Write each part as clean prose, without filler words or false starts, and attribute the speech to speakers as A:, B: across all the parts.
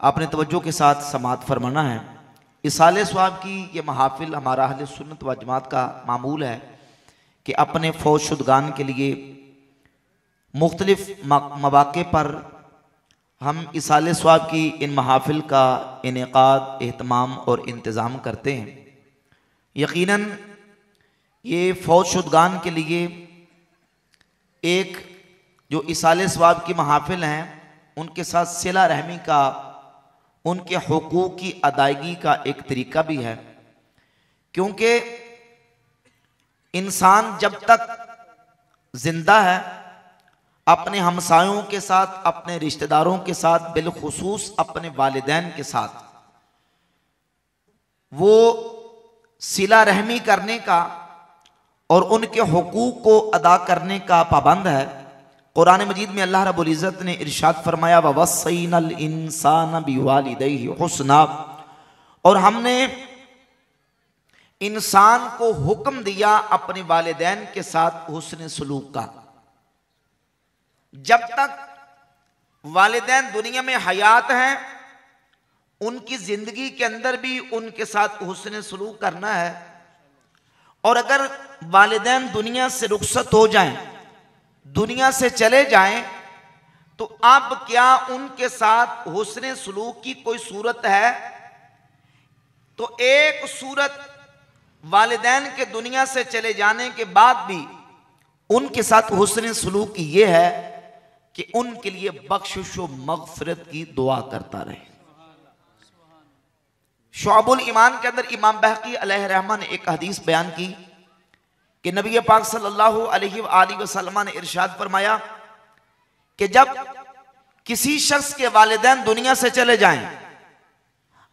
A: आपने तवज्जो के साथ समात फरमाना है। इसाले स्वाब की ये महाफिल हमारा अहले सुन्नत व जमात का मामूल है कि अपने फौज शुदगान के लिए मुख्तलिफ मौक़े पर हम इसाले स्वाब की इन महाफिल का इनेकाद, एहतमाम और इंतज़ाम करते हैं। यकीनन ये फौज शुदगान के लिए एक जो इसाले स्वाब की महाफिल हैं उनके साथ सिला रहमी का, उनके हुकूक की अदायगी का एक तरीका भी है, क्योंकि इंसान जब तक जिंदा है अपने हमसायों के साथ, अपने रिश्तेदारों के साथ, बिलखुसूस अपने वालिदैन के साथ वो सिला रहमी करने का और उनके हुकूक को अदा करने का पाबंद है। कुरान मजीद में अल्लाह रब्बुल इज़्ज़त ने इरशाद फरमाया ववस्सैनल इंसान बिवालिदैहि हुस्ना, और हमने इंसान को हुक्म दिया अपने वालिदैन के साथ हुस्न सलूक का। जब तक वालिदैन दुनिया में हयात हैं उनकी जिंदगी के अंदर भी उनके साथ हुस्न सलूक करना है, और अगर वालिदैन दुनिया से रुखसत हो जाएं, दुनिया से चले जाएं, तो अब क्या उनके साथ हुस्न सलूक की कोई सूरत है? तो एक सूरत वालिदैन के दुनिया से चले जाने के बाद भी उनके साथ हुस्न सलूक की यह है कि उनके लिए बख्शिश व मग़फ़िरत की दुआ करता रहे। शुअबुल ईमान के अंदर इमाम बहकी अलैहि रहमा ने एक हदीस बयान की कि नबी पाक सल्लल्लाहु अलैहि वसल्लम ने इरशाद फरमाया कि जब किसी शख्स के वालिदैन दुनिया से चले जाएं,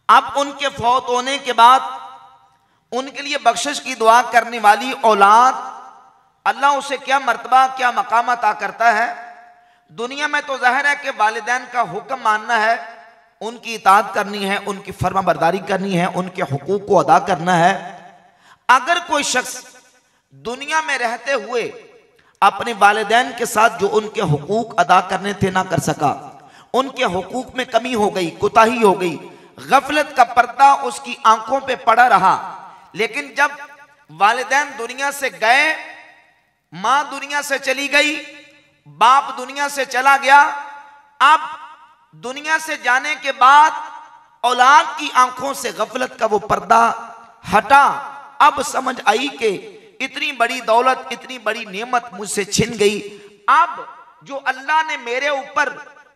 A: अब उनके फौत होने के बाद उनके लिए बख्शिश की दुआ करने वाली औलाद अल्लाह उसे क्या मर्तबा, क्या मकाम अता करता है। दुनिया में तो ज़ाहिर है कि वालिदैन का हुक्म मानना है, उनकी इताअत करनी है, उनकी फर्मा बरदारी करनी है, उनके हुकूक को अदा करना है। अगर कोई शख्स दुनिया में रहते हुए अपने वालिदैन के साथ जो उनके हुकूक अदा करने थे ना कर सका, उनके हुकूक में कमी हो गई, कुताही हो गई, गफलत का पर्दा उसकी आंखों पे पड़ा रहा, लेकिन जब वालिदैन दुनिया से गए, मां दुनिया से चली गई, बाप दुनिया से चला गया, अब दुनिया से जाने के बाद औलाद की आंखों से गफलत का वो पर्दा हटा। अब समझ आई कि इतनी बड़ी दौलत, इतनी बड़ी नेमत मुझसे छिन गई। अब जो अल्लाह ने मेरे ऊपर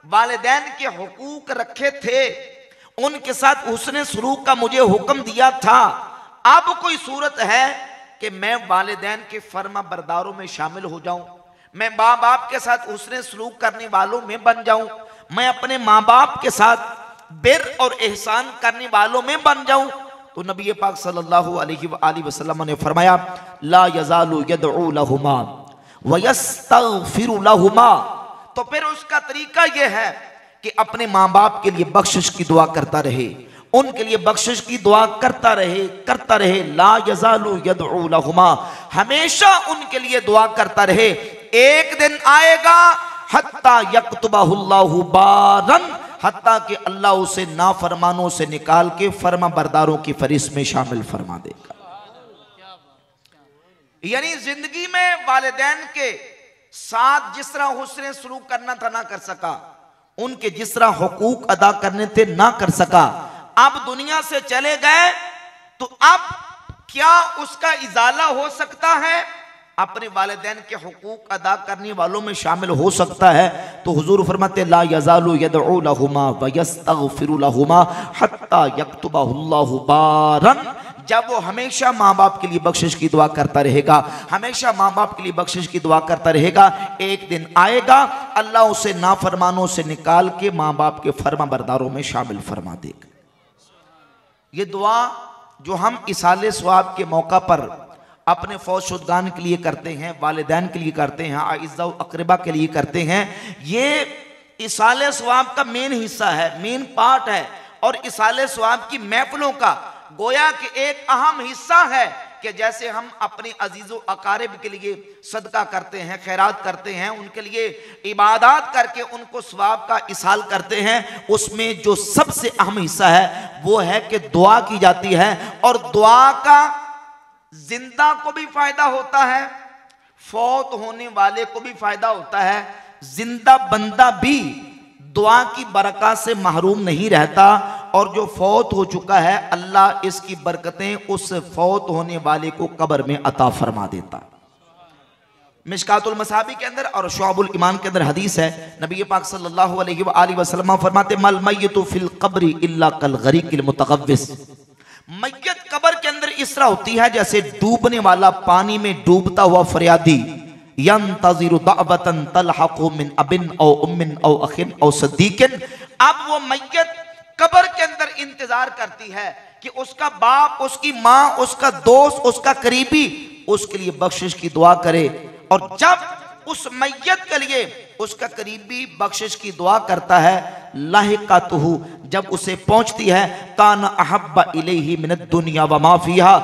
A: वालिदैन के हुकूक रखे थे, उनके साथ हुस्न सलूक का मुझे हुक्म दिया था, अब कोई सूरत है कि मैं वालिदैन के फर्मा बरदारों में शामिल हो जाऊं, मैं माँ बाप के साथ हुस्न सलूक करने वालों में बन जाऊं, मैं अपने माँ बाप के साथ बिर और एहसान करने वालों में बन जाऊं। तो नबी पाक सल्लल्लाहु अलैहि वसल्लम ने फरमाया ला यज़ालु यदउ लहुमा व यस्तगफिरु लहुमा। तो फिर उसका तरीका यह है कि अपने माँ बाप के लिए बख्शिश की दुआ करता रहे, उनके लिए बख्शिश की दुआ करता रहे। ला यज़ालु यदउ लहुमा, हमेशा उनके लिए दुआ करता रहे। एक दिन आएगा हत्ता यक्तुबहुल्लाहु बारन, हत्ता कि अल्लाह उसे नाफरमानों से निकाल के फर्मा बरदारों की फरिश्त में शामिल फरमा देगा। यानी जिंदगी में वालिदैन के साथ जिस तरह हुस्न सलूक करना था ना कर सका, उनके जिस तरह हुकूक अदा करने थे ना कर सका, अब दुनिया से चले गए, तो अब क्या उसका इजाला हो सकता है? अपने वालिदैन के हुकूक अदा करने वालों में शामिल हो सकता है। तो हुजूर फरमाते ला यज़ालु यदउ लहुमा व यस्तगफिरु लहुमा हत्ता यक्तुबहुल्लाहु बारन। जब वो हमेशा माँ बाप के लिए बख्शिश की दुआ करता रहेगा, हमेशा माँ बाप के लिए बख्शिश की दुआ करता रहेगा, एक दिन आएगा अल्लाह उसे नाफरमानों से निकाल के माँ बाप के फर्मा बरदारों में शामिल फरमा देगा। ये दुआ जो हम इसाले स्वाब के मौका पर अपने फौज शुदगान के लिए करते हैं, वालिदैन के लिए करते हैं, आइज़ा अक़रबा के लिए करते हैं, ये इसाले स्वाब का मेन हिस्सा है, मेन पार्ट है। और इसाले स्वाब की महफिलों का गोया कि एक अहम हिस्सा है कि जैसे हम अपने अजीजों अकारिब के लिए सदका करते हैं, खैरात करते हैं, उनके लिए इबादत करके उनको सवाब का इसाल करते हैं, उसमें जो सबसे अहम हिस्सा है वो है कि दुआ की जाती है। और दुआ का जिंदा को भी फायदा होता है, फौत होने वाले को भी फायदा होता है। जिंदा बंदा भी दुआ की बरकत से महरूम नहीं रहता, और जो फौत हो चुका है अल्लाह इसकी बरकतें उस फौत होने वाले को कब्र में अता फरमा देता। मिशकातुल मसाबी के अंदर और शुअबुल ईमान के अंदर हदीस है, नबी पाक सल्लल्लाहु अलैहि वसल्लम फरमाते मल मय्यतु फिल कब्रि इल्ला कल गरीकिल मुतगव्विस। मय्यत कब्र के अंदर इस तरह होती है जैसे डूबने वाला पानी में डूबता हुआ फरियादी, यंतज़िरु दअवतन तलहक़ु मिन अबिन औ उम्मिन औ अखिन औ सदीकिन। अब वो मय्यत कब्र के अंदर इंतजार करती है कि उसका बाप, उसकी माँ, उसका दोस्त, उसका करीबी उसके लिए बख्शिश की दुआ करे। और जब उस मय्यत के लिए उसका करीबी बख्शिश की दुआ करता है, लाहिक़तहु, जब उसे पहुंचती है, काना अहब्बा इलैहि मिनद दुनिया व मा फीहा,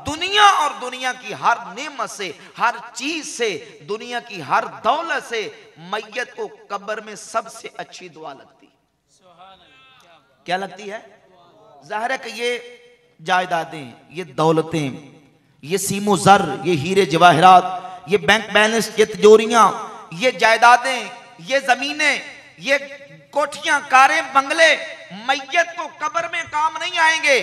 A: दुनिया और दुनिया की हर नेमत से, हर चीज से, दुनिया की हर दौलत से मय्यत को कब्र में सबसे अच्छी दुआ लगती है। क्या लगती है? जाहिर है कि ये जायदादें, ये दौलतें, ये सीमो ज़र, ये हीरे जवाहरात, ये बैंक बैलेंस, ये तिजोरियां, ये जायदादें, ये जमीनें, ये कोठियां, कारें, बंगले मय्यत को कब्र में काम नहीं आएंगे।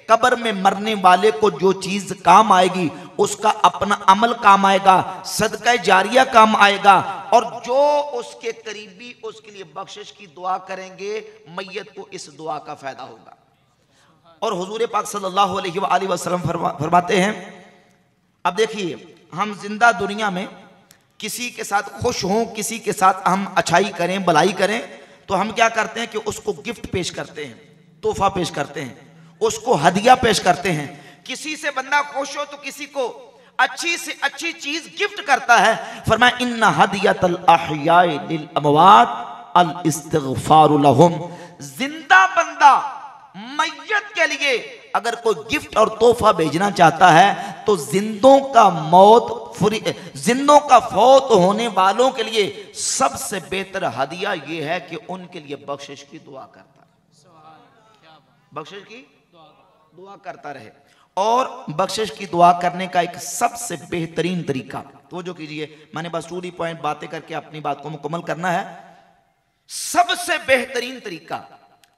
A: कब्र में मरने वाले को जो चीज काम आएगी उसका अपना अमल काम आएगा, सदका जारिया काम आएगा, और जो उसके करीबी उसके लिए बख्शिश की दुआ करेंगे मय्यत को इस दुआ का फायदा होगा। और हुजूर पाक सल्लल्लाहु अलैहि वसल्लम फरमाते हैं, अब देखिए हम जिंदा दुनिया में किसी के साथ खुश हों, किसी के साथ हम अच्छाई करें, भलाई करें, तो हम क्या करते हैं कि उसको गिफ्ट पेश करते हैं, तोहफा पेश करते हैं, उसको हदिया पेश करते हैं। किसी से बंदा खुश हो तो किसी को अच्छी से अच्छी चीज गिफ्ट करता है। फरमाया इन्ना हदियतल अहयाए लिल अमवात अल इस्तिगफारु लहुम। जिंदा बंदा मय्यत के लिए अगर कोई गिफ्ट और तोहफा भेजना चाहता है तो जिंदों का फौत होने वालों के लिए सबसे बेहतर हदिया यह है कि उनके लिए बख्शिश की दुआ करता है, बख्शिश की दुआ करता रहे। और बख्शिश की दुआ करने का एक सबसे बेहतरीन तरीका, तो जो कीजिए, मैंने बस 2 पॉइंट बातें करके अपनी बात को मुकम्मल करना है। सबसे बेहतरीन तरीका,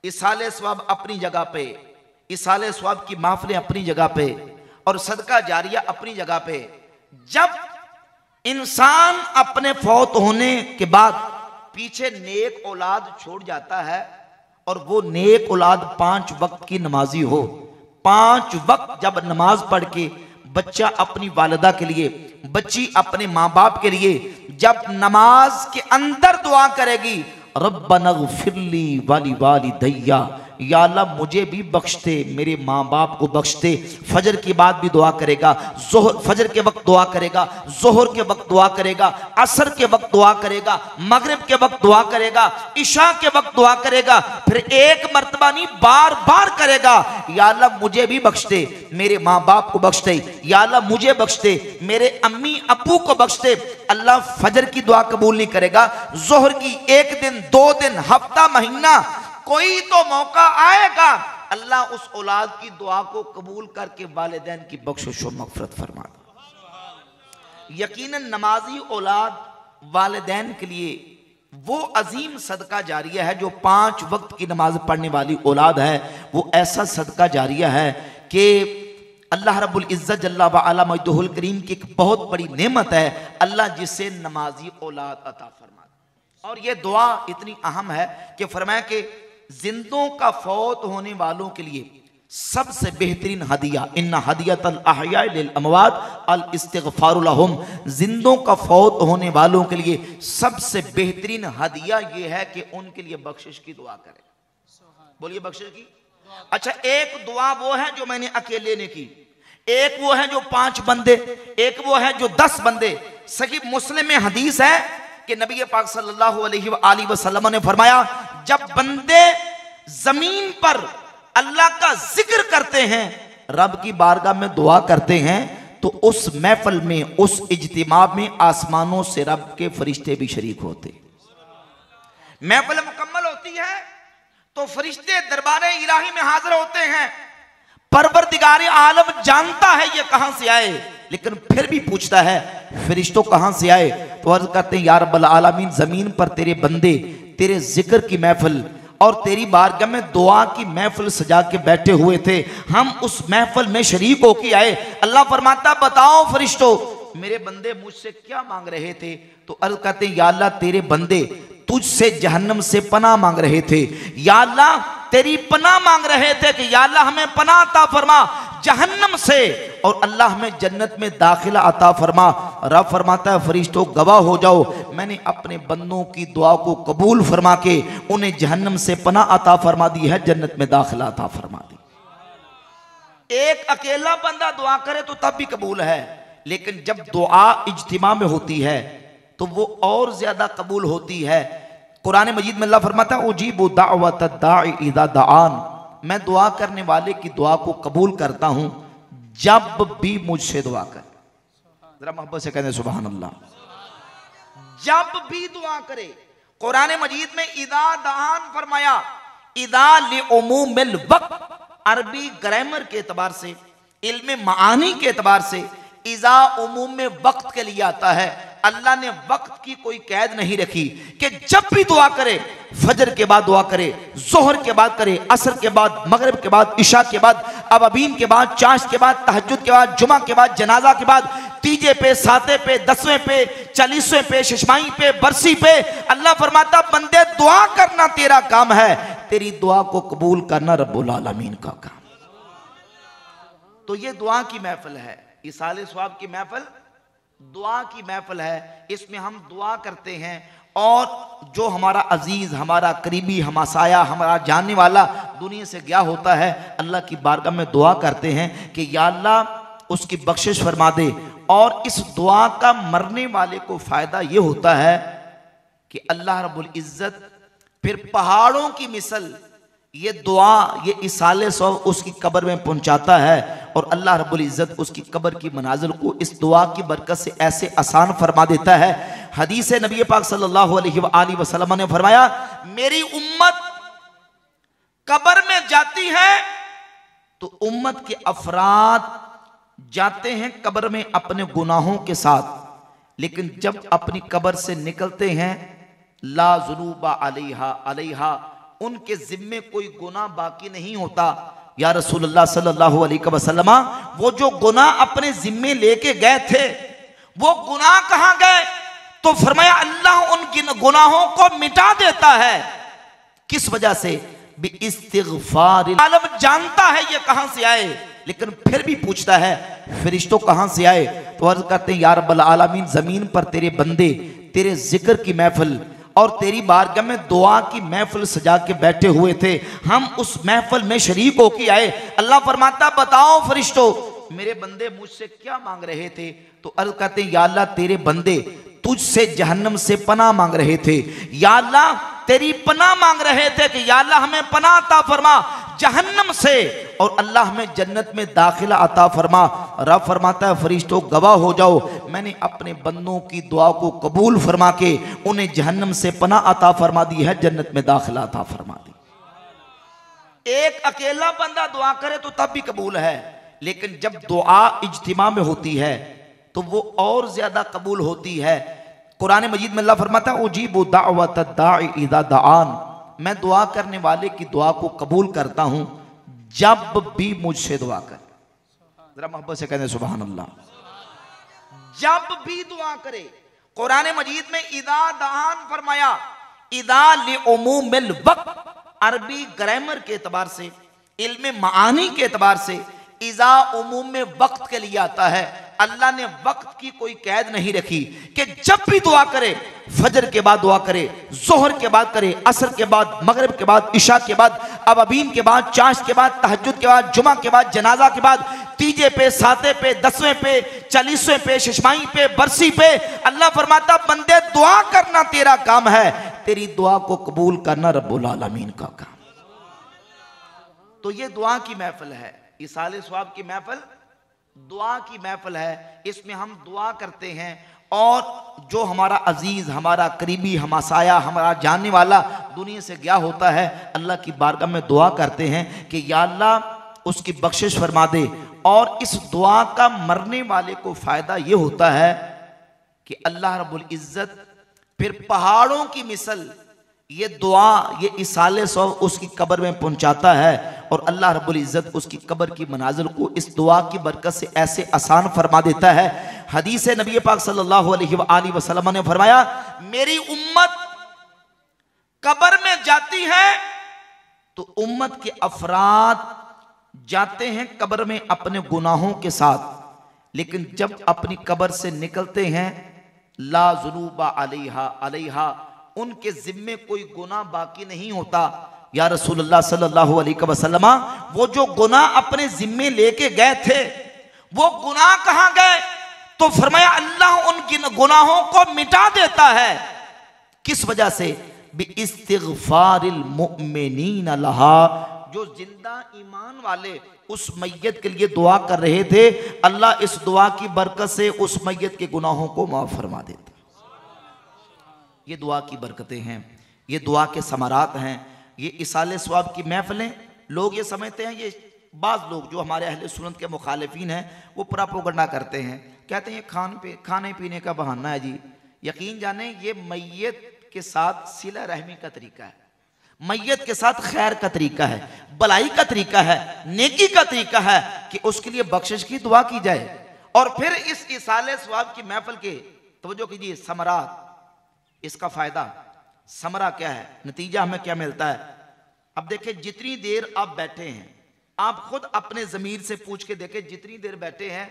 A: इसाले सवाब अपनी जगह पे, इसाले सवाब की महफिलें अपनी जगह पे, और सदका जारिया अपनी जगह पे। जब इंसान अपने फौत होने के बाद पीछे नेक औलाद छोड़ जाता है, और वो नेक औलाद 5 वक्त की नमाजी हो, 5 वक्त जब नमाज पढ़ के बच्चा अपनी वालिदा के लिए, बच्ची अपने माँ बाप के लिए जब नमाज के अंदर दुआ करेगी, रब्बना ग़फ़िरली वाली वालिदैया, या अल्लाह मुझे भी बख्श दे, मेरे माँ बाप को बख्श दे। फजर की बात भी दुआ करेगा, फजर के वक्त दुआ करेगा, जोहर के वक्त दुआ करेगा, असर के वक्त दुआ करेगा, मगरिब के वक्त दुआ करेगा, इशा के वक्त दुआ करेगा, फिर एक मर्तबा नहीं बार बार करेगा, या अल्लाह मुझे भी बख्श दे, मेरे माँ बाप को बख्श दे, या अल्लाह मुझे बख्श दे, मेरे अम्मी अब्बू को बख्श दे। अल्लाह फजर की दुआ कबूल नहीं करेगा, जोहर की 1 दिन, 2 दिन, हफ्ता, महीना, कोई तो मौका आएगा अल्लाह उस औलाद की दुआ को कबूल करके वालिदैन की बख्शिश व मग़फ़िरत फरमा दे। यकीनन नमाजी औलाद वालिदैन के लिए वो अजीम सदका जारिया है जो 5 वक्त की नमाज पढ़ने वाली औलाद है। वो ऐसा सदका जारिया है कि अल्लाह रब्बुल इज़्ज़त जल्ला व अला मजदुहुल करीम की एक बहुत बड़ी नेमत है, अल्लाह जिसे नमाजी औलाद अता फरमा दे। और ये दुआ इतनी अहम है कि फरमाया कि जिंदों का फौत होने वालों के लिए सबसे बेहतरीन हदिया, इन्ना हदियतल अहयाए लिल अमवात अल इस्तिगफारु लहुम, जिंदों का फौत होने वालों के लिए सबसे बेहतरीन हदिया यह है कि उनके लिए बख्शिश की दुआ करें। बोलिए बख्शिश की। अच्छा, एक दुआ वो है जो मैंने अकेले ने की, एक वो है जो 5 बंदे, एक वो है जो 10 बंदे। सही मुस्लिम में हदीस है कि नबी पाक सल्लल्लाहु अलैहि वसल्लम ने फरमाया, जब बंदे जमीन पर अल्लाह का जिक्र करते हैं, रब की बारगाह में दुआ करते हैं, तो उस महफिल में, उस इज्तिमा में आसमानों से रब के फरिश्ते भी शरीक होते। महफिल मुकम्मल होती है तो फरिश्ते दरबार इलाही में हाजिर होते हैं। परवरदिगार आलम जानता है ये कहां से आए, लेकिन फिर भी पूछता है फरिश्तों कहां से आए। तो अर्ज करते हैं या रब्बल आलमीन, जमीन पर तेरे बंदे तेरे जिक्र की महफिल और तेरी बारगाह में दुआ की महफिल सजा के बैठे हुए थे, हम उस महफिल में शरीक होके आए। अल्लाह फरमाता बताओ फरिश्तों मेरे बंदे मुझसे क्या मांग रहे थे। तो अर्ज करते हैं या अल्लाह तेरे बंदे तुझसे जहन्नम से पनाह मांग रहे थे, या अल्लाह तेरी पनाह मांग रहे थे कि या अल्लाह हमें पनाह अता फरमा जहन्नम से, और अल्लाह हमें जन्नत में दाखिला अता फरमा। रब फरमाता है फरिश्तों गवाह हो जाओ, मैंने अपने बंदों की दुआ को कबूल फरमा के उन्हें जहन्नम से पनाह अता फरमा दी है, जन्नत में दाखिला अता फरमा दी। एक अकेला बंदा दुआ करे तो तब भी कबूल है, लेकिन जब दुआ इज्तिमा में होती है तो वो और ज्यादा कबूल होती है। कुरान मजीद में अल्लाह फरमाता है उजीबु दाअवत दाई इज़ा दाआन, मैं दुआ करने वाले की दुआ को कबूल करता हूं जब भी मुझसे दुआ करे। जरा मोहब्बत से कहते सुभान अल्लाह। जब भी दुआ करे, कुरान मजीद में इज़ा दाआन फरमाया, इज़ा लिउमूमिल वक्त, अरबी ग्रामर के एतबार से, इल्म मानी के एतबार से इज़ा उमूम में वक्त के लिए आता है। अल्लाह ने वक्त की कोई कैद नहीं रखी कि जब भी दुआ करे, फजर के बाद दुआ करे, जोहर के बाद करे, असर के बाद, मगरिब के बाद, इशा के बाद, अबाबीन के बाद, चाश के बाद, तहज्जुद के बाद, जुमा के बाद, जनाजा के बाद, तीजे पे, साते पे, 10वें पे, 40वें पे, शशमाई पे, बरसी पे। अल्लाह फरमाता बंदे दुआ करना तेरा काम है, तेरी दुआ को कबूल करना रब्बुल आलमीन का काम। तो ये दुआ की महफिल है, इसाले सवाब की महफिल दुआ की महफिल है। इसमें हम दुआ करते हैं और जो हमारा अजीज, हमारा करीबी, हमासाया, हमारा जानने वाला दुनिया से गया होता है, अल्लाह की बारगाह में दुआ करते हैं कि या अल्लाह उसकी बख्शिश फरमा दे। और इस दुआ का मरने वाले को फायदा ये होता है कि अल्लाह रब्बुल इज्जत फिर पहाड़ों की मिसल ये दुआ, ये इसाले सवाब उसकी कब्र में पहुंचाता है, और अल्लाह रब्बुल इज्जत उसकी कब्र की मनाजिल को इस दुआ की बरकत से ऐसे आसान फरमा देता है। हदीस नबी पाक सल्लल्लाहु अलैहि वसल्लम ने फरमाया मेरी उम्मत कब्र में जाती है तो उम्मत के अफराद जाते हैं कब्र में अपने गुनाहों के साथ, लेकिन जब अपनी कब्र से निकलते हैं ला ज़ुनूबा अलैहा अलैहा, उनके जिम्मे कोई गुनाह बाकी नहीं होता। या रसूलुल्लाह सल्लल्लाहु अलैहि वसल्लम, वो जो गुनाह अपने जिम्मे लेके गए थे वो गुनाह कहां गए? तो फरमाया अल्लाह उनकी गुनाहों को मिटा देता है। किस वजह से? बिइस्तिग़फ़ार। आलम जानता है ये कहां से आए, लेकिन फिर भी पूछता है फरिश्तों कहां से आए। तो अर्ज करते हैं या रब्बल आलमीन, जमीन पर तेरे बंदे तेरे जिक्र की महफिल और तेरी बारगाह में दुआ की महफिल सजा के बैठे हुए थे, हम उस महफिल में शरीक होके आए। अल्लाह फरमाता बताओ फरिश्तों मेरे बंदे मुझसे क्या मांग रहे थे। तो अर्ज करते हैं या अल्लाह तेरे बंदे तुझसे जहन्नम से पनाह मांग रहे थे, या अल्लाह तेरी पनाह मांग रहे थे कि या अल्लाह हमें पनाह अता फरमा जहन्नम से, और अल्लाह हमें जन्नत में दाखिला अता फरमा। रब फरमाता है फरिश्तों गवाह हो जाओ, मैंने अपने बंदों की दुआ को कबूल फरमा के उन्हें जहन्नम से पनाह अता फरमा दी है, जन्नत में दाखिला अता फरमा दी। एक अकेला बंदा दुआ करे तो तब भी कबूल है, लेकिन जब दुआ इज्तिमा में होती है तो वो और ज्यादा कबूल होती है। कुरान मजीद में अल्लाह फरमाता है उजीबु दाअवत दाई इज़ा दाआन, मैं दुआ करने वाले की दुआ को कबूल करता हूं जब भी मुझसे दुआ करे। जरा मोहब्बत से कहते सुभान अल्लाह। जब भी दुआ करे, कुरान मजीद में इज़ा दाआन फरमाया, इज़ा लिउमूमिल वक्त, अरबी ग्रामर के एतबार से, इल्म मानी के एतबार से इज़ा उमूम में वक्त के लिए आता है। अल्लाह ने वक्त की कोई कैद नहीं रखी कि जब भी दुआ करे, फजर के बाद दुआ करे, जोहर के बाद करे, असर के बाद, मगरिब के बाद, इशा के बाद, अबाबीन के बाद, चाश के बाद, तहज्जुद के बाद, जुमा के बाद, जनाजा के बाद, तीजे पे, साते पे, 10वें पे, 40वें पे, शशमाई पे, बरसी पे। अल्लाह फरमाता बंदे दुआ करना तेरा काम है, तेरी दुआ को कबूल करना रब्बुल आलमीन का काम। तो ये दुआ की महफिल है, इसाले सवाब की महफिल दुआ की महफिल है, इसमें हम दुआ करते हैं और जो हमारा अजीज, हमारा करीबी, हमसाया, हमारा जानने वाला दुनिया से गया होता है, अल्लाह की बारगाह में दुआ करते हैं कि या अल्लाह उसकी बख्शिश फरमा दे। और इस दुआ का मरने वाले को फायदा ये होता है कि अल्लाह रब्बुल इज्जत फिर पहाड़ों की मिसल ये दुआ, ये इसाले सौ उसकी कब्र में पहुंचाता है और अल्लाह रब्बुल इज्जत उसकी कब्र की मनाजिल को इस दुआ की बरकत से ऐसे आसान फरमा देता है। हदीस नबी पाक सल्लल्लाहु अलैहि वसल्लम ने फरमाया, मेरी उम्मत कब्र में जाती है तो उम्मत के अफराद जाते हैं कब्र में अपने गुनाहों के साथ, लेकिन जब अपनी कब्र से निकलते हैं ला ज़ुनूबा अलैहा अलैहा, उनके जिम्मे कोई गुनाह बाकी नहीं होता। या रसूलुल्लाह सल्लल्लाहु अलैहि वसल्लम, वो जो गुनाह अपने जिम्मे लेके गए थे वो गुनाह कहां गए? तो फरमाया अल्लाह उन गुनाहों को मिटा देता है। किस वजह से? बिइस्तिग़फ़ारिल मुअमिनीन लहा, जो जिंदा ईमान वाले उस मैयत के लिए दुआ कर रहे थे, अल्लाह इस दुआ की बरकत से उस मैयत के गुनाहों को माफ फरमा देता। ये दुआ की बरकतें हैं, ये दुआ के समरात हैं, ये इसाले सवाब की महफिलें। लोग ये समझते हैं, ये बाज़ लोग जो हमारे अहले सुन्नत के मुखालिफिन हैं वो प्रोपेगेंडा करते हैं, कहते हैं ये खाने पीने का बहाना है जी। यकीन जाने ये मैयत के साथ सिला रहमी का तरीका है, मैयत के साथ खैर का तरीका है, भलाई का तरीका है, नेकी का तरीका है कि उसके लिए बख्शिश की दुआ की जाए। और फिर इस इसाले सवाब की महफिल के तवज्जो कीजिए, समरात, इसका फायदा, समरा क्या है, नतीजा हमें क्या मिलता है। अब देखिए, जितनी देर आप बैठे हैं, आप खुद अपने ज़मीर से पूछ के देखें, जितनी देर बैठे हैं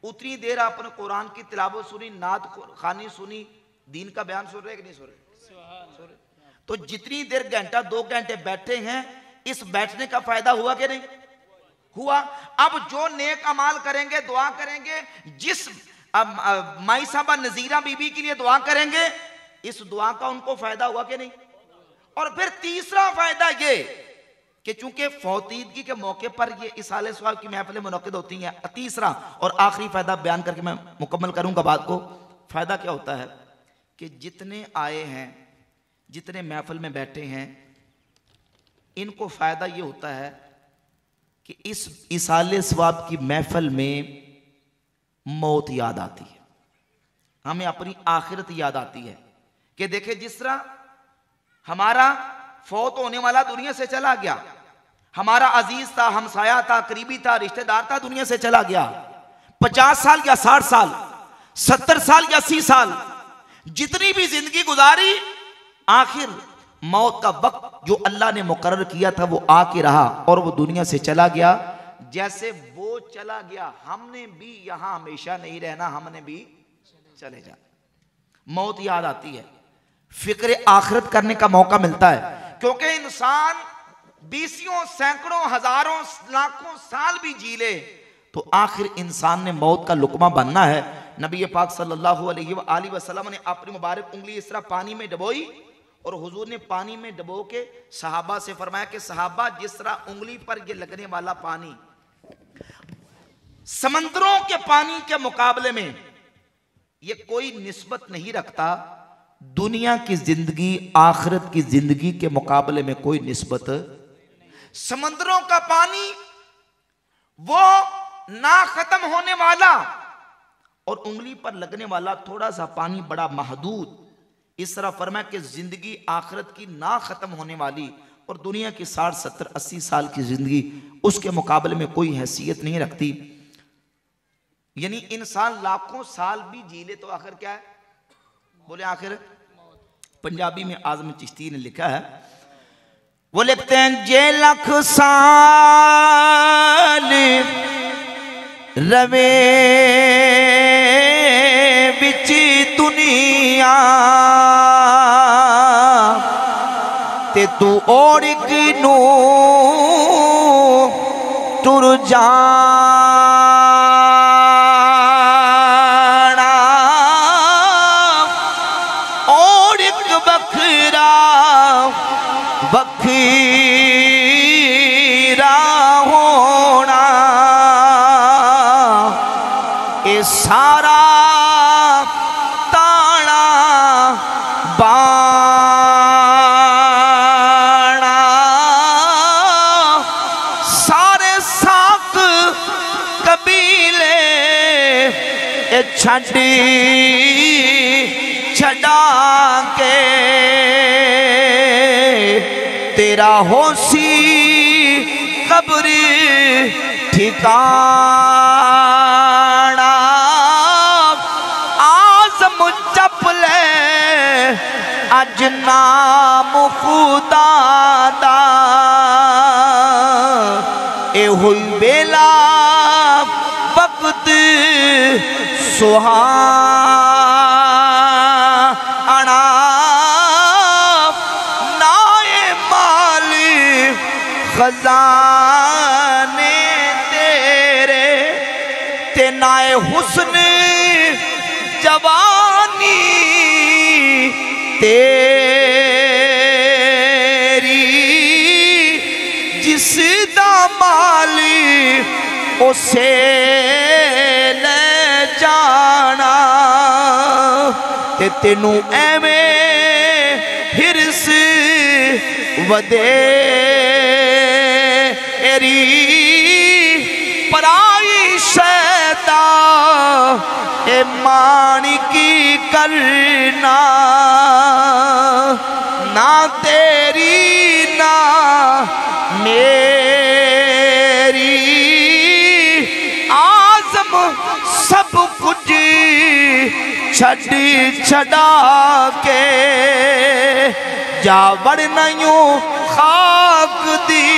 A: उतनी देर आपने कुरान की तिलावत सुनी, नात खानी सुनी, दीन का बयान सुन रहे कि नहीं सुन रहे? तो जितनी देर घंटा 2 घंटे बैठे हैं, इस बैठने का फायदा हुआ कि नहीं हुआ? अब जो नेक अमाल करेंगे, दुआ करेंगे, जिस माई साहबा नजीरा बीबी के लिए दुआ करेंगे, इस दुआ का उनको फायदा हुआ कि नहीं? और फिर तीसरा फायदा ये कि चूंकि फौतीदगी के मौके पर ये इसाले सवाब की महफिलें मुनक्किद होती हैं। तीसरा और आखिरी फायदा बयान करके मैं मुकम्मल करूंगा बात को। फायदा क्या होता है कि जितने आए हैं, जितने महफिल में बैठे हैं, इनको फायदा ये होता है कि इस इसाले सवाब की महफिल में मौत याद आती है, हमें अपनी आखिरत याद आती है कि देखे जिस तरह हमारा फौत होने वाला दुनिया से चला गया, हमारा अजीज था, हमसाया था, करीबी था, रिश्तेदार था, दुनिया से चला गया। 50 साल या 60 साल, 70 साल या 80 साल, जितनी भी जिंदगी गुजारी, आखिर मौत का वक्त जो अल्लाह ने मुकर्रर किया था वो आके रहा और वो दुनिया से चला गया। जैसे वो चला गया, हमने भी यहां हमेशा नहीं रहना, हमने भी चले जाना। मौत याद आती है, फिक्र आखिरत करने का मौका मिलता है, क्योंकि इंसान 20 सैकड़ों हजारों लाखों साल भी जी ले तो आखिर इंसान ने मौत का लुकमा बनना है। नबी पाक सल्लल्लाहु अलैहि वसल्लम ने अपनी मुबारक उंगली इस तरह पानी में डबोई और हुजूर ने पानी में डबो के सहाबा से फरमाया कि सहाबा, जिस तरह उंगली पर ये लगने वाला पानी समंदरों के पानी के मुकाबले में ये कोई निस्बत नहीं रखता, दुनिया की जिंदगी आखिरत की जिंदगी के मुकाबले में कोई निस्बत। समंदरों का पानी वो ना खत्म होने वाला और उंगली पर लगने वाला थोड़ा सा पानी बड़ा महदूद। इस तरह फरमाया कि जिंदगी आखिरत की ना खत्म होने वाली और दुनिया की 60, 70, 80 साल की जिंदगी उसके मुकाबले में कोई हैसियत नहीं रखती। यानी इंसान लाखों साल भी जी ले तो आखिर क्या है? बोले आखिर। पंजाबी में आज़म चिश्ती ने लिखा है, वो लिखते हैं, जे लख साल रवे बिच दुनिया ते तू ओढ़ नू टुर जाना, और एक बखरा बखीरा होना, ये सारा ताना बाणा सारे साक कबीले छड़ी छड़ा के तेरा होसी कब्र ठिकाना आज़म चपले अज नाम खुदा दा ए हुई बेला वक्त सुहाना नाए माली खजाने तेरे ते नाए हुस्न जवानी तेरी जिस दा माली उसे ले जाना ते तेनू एवें हिरस वदेरी पराई शैता ए माणिकी करना ना तेरी ना मेरी आज़म सब कुछ छड़ी छड़ा के जा वड़ना यूं खाक दी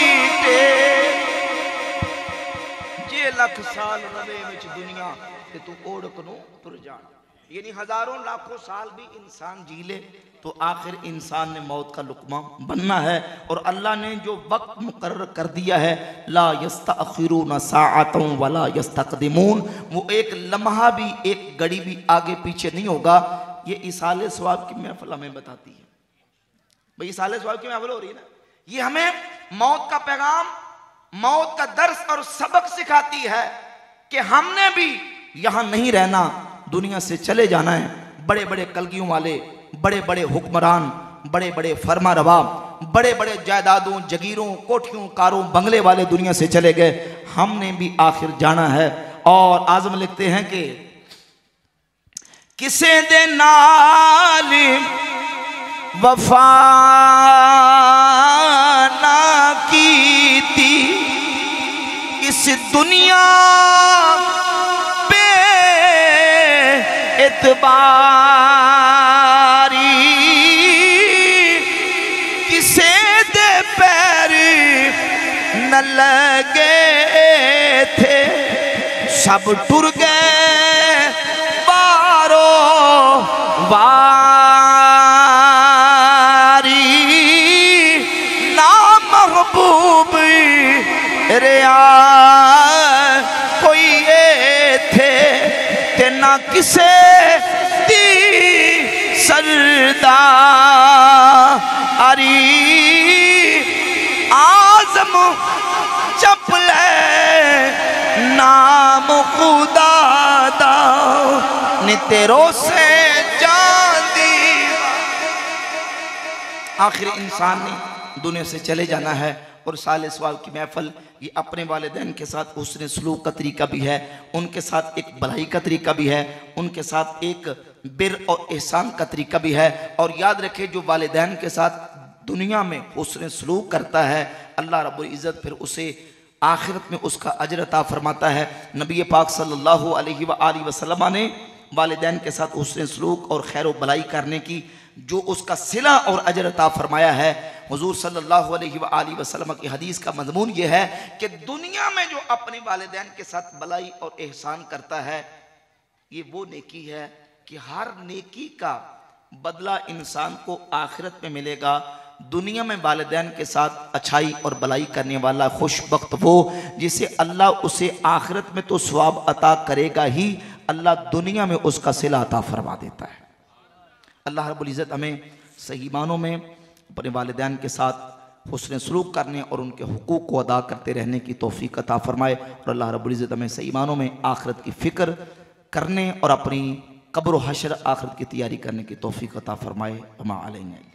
A: जे लख साल रवे विच दुनिया ते तू ओढ़क नू तुर जाना। यानी हजारों लाखों साल भी इंसान जी ले तो आखिर इंसान ने मौत का लुकमा बनना है। और अल्लाह ने जो वक्त मुकर्रर कर दिया है, ला यस्तअखिरून साअतन वला यस्तक़दिमून, वो एक लम्हा भी एक घड़ी भी आगे पीछे नहीं होगा। ये इसाले सवाब की महफिल हमें बताती है। भाई इसाले सवाब की महफिल हो रही है ना, ये हमें मौत का पैगाम, मौत का दर्स और सबक सिखाती है कि हमने भी यहां नहीं रहना, दुनिया से चले जाना है। बड़े बड़े कलगियों वाले, बड़े बड़े हुक्मरान, बड़े बड़े फरमा रवा, बड़े बड़े जायदादों जगीरों कोठियों कारों बंगले वाले दुनिया से चले गए, हमने भी आखिर जाना है। और आज़म लिखते हैं कि किसे दे नाल वफा ना कीती इस दुनिया पे एतबारी, किसे दे पैर न लगे थे सब टुर गए बारो वारी, ना महबूब रिया कोई थे ते ना किसे दी सरदारी, आज़म चपले नाम खुदा दा ने तेरो से जान दी। आखिर इंसान ने दुनिया से चले जाना है और साले सवाब की महफिल ये अपने वालिदैन के साथ हुस्न सलूक का तरीका भी है, उनके साथ एक भलाई का तरीका भी है, उनके साथ एक बिर और एहसान का तरीका भी है। और याद रखें जो वालिदैन के साथ दुनिया में हुस्न सलूक करता है, अल्लाह रब्बुल इज़्ज़त फिर उसे आखिरत में उसका अजर अता फरमाता है। नबी पाक सल्लल्लाहु अलैहि वसल्लम ने वालिदैन के साथ हुस्न सलूक और खैर व भलाई करने की जो उसका सिला और अजर अता फरमाया है। हुजूर सल्लल्लाहु अलैहि वसल्लम की हदीस का मजमून यह है कि दुनिया में जो अपने वालिदैन के साथ भलाई और एहसान करता है, ये वो नेकी है कि हर नेकी का बदला इंसान को आखिरत में मिलेगा। दुनिया में वालिदैन के साथ अच्छाई और भलाई करने वाला खुशबख्त वो जिसे अल्लाह उसे आखिरत में तो सवाब अता करेगा ही, अल्लाह दुनिया में उसका सिला अता फरमा देता है। अल्लाह रब्बुल इज़्ज़त हमें सही मानों में अपने वालिदैन के साथ हुस्न सलूक करने और उनके हुकूक को अदा करते रहने की तौफीक अता फरमाए। और अल्लाह रब्बुल इज़्ज़त हमें सही मानों में आखिरत की फ़िक्र करने और अपनी कब्र हशर आखिरत की तैयारी करने की तौफीक अता फरमाए। अमा अलैना।